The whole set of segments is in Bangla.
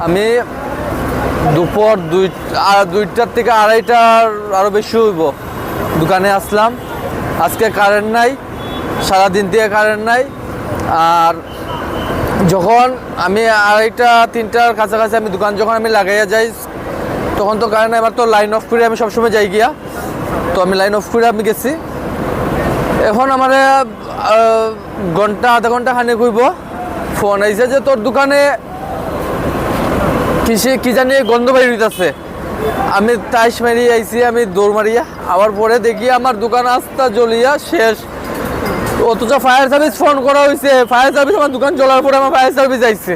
আমি দুপুর দুইটার থেকে আড়াইটার আরও বেশি হইব দোকানে আসলাম। আজকে কারেন্ট নাই, সারাদিন থেকে কারেন্ট নাই। আর যখন আমি আড়াইটা তিনটার কাছাকাছি আমি দোকান যখন আমি লাগাইয়া যাই তখন তো কারেন্ট নাই। এবার তো লাইন অফ করে আমি সবসময় যাই গিয়া, তো আমি লাইন অফ করে আমি গেছি। এখন আমার আধা ঘন্টা খানিক হইব ফোন আইছে যে তোর দোকানে কি জানি গন্ধ বাইর হইতেছে। আমি টাইস মারি আইছি, আমি দৌড় মারিয়া আবার পরে দেখি আমার দোকান আস্তা জ্বলিয়া শেষ। অথচ ফায়ার সার্ভিস ফোন করা হয়েছে, ফায়ার সার্ভিস আমার দোকান জ্বলার পরে আমার ফায়ার সার্ভিস আইছে।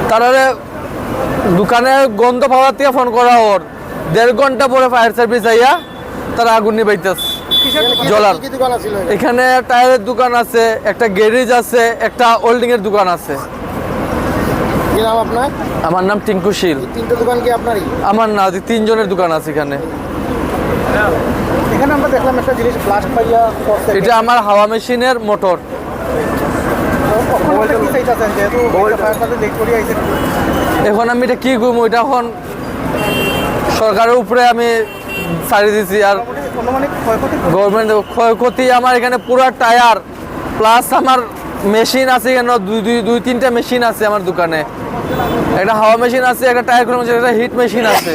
তারপরে দোকানে গন্ধ পাওয়ার থেকে ফোন করা ওর 1.5 ঘন্টা পরে ফায়ার সার্ভিস আইয়া তারা আগুন নিবাইতেছে জ্বলার। এখানে টায়ারের দোকান আছে, একটা গ্যারেজ আছে, একটা ওয়েল্ডিং এর দোকান আছে। আমার নাম টিঙ্কু শীল। দোকান কি আপনারই? আমার না, 3 জনের দোকান আছে এখানে। এখানে আমরা দেখলাম একটা জিনিস ব্লাস্ট পাইয়া করতে। এটা আমার হাওয়া মেশিনের মোটর। এখন আমি এটা কি করবো, এটা এখন সরকারের উপরে আমি ছাড়ি দিছি। আর গভর্নমেন্ট ক্ষয়ক্ষতি আমার এখানে পুরো টায়ার প্লাস আমার মেশিন আছে, এখানে দুই তিনটা মেশিন আছে আমার দোকানে। একটা হাওয়া মেশিন আছে, একটা টায়ার করার মেশিন, একটা হিট মেশিন আছে,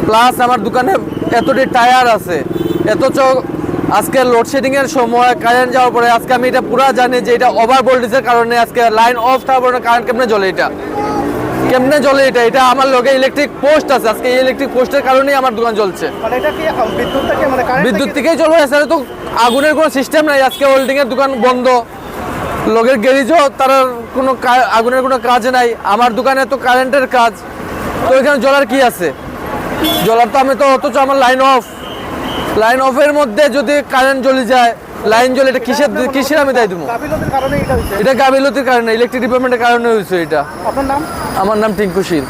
প্লাস আমার দোকানে এতটি টায়ার আছে। এতচ আজকে লোডশেডিং এর সময় কারেন্ট যাওয়ার পরে আজকে আমি এটা পুরো জানি যে এটা ওভার ভোল্টেজের কারণে আজকে লাইন অফ থাকার পরে কারেন্ট কেমনে জ্বলে, কেমনে জ্বলে এটা আমার লগে ইলেকট্রিক পোস্ট আছে। আজকে এই ইলেকট্রিক পোস্টের কারণেই আমার দোকান জ্বলছে। বিদ্যুৎ থেকেই চলবে, এছাড়া তো আগুনের কোনো সিস্টেম নাই। আজকে ওয়েল্ডিং এর দোকান বন্ধ, লগের গ্যারেজও তার কোনো আগুনের কোনো কাজ নাই। আমার দোকানে তো কারেন্টের কাজ, তো এখানে জ্বলার কি আছে? জ্বলার তো আমি তো, অথচ আমার লাইন অফের মধ্যে যদি কারেন্ট জ্বলে যায়, লাইন জ্বলে, এটা কিসের আমি দায় দেবো? এটা গাফিলতির কারণে, ইলেকট্রিক ডিপার্টমেন্টের কারণে হয়েছে এটা। আপনার নাম? আমার নাম টিঙ্কু শীল।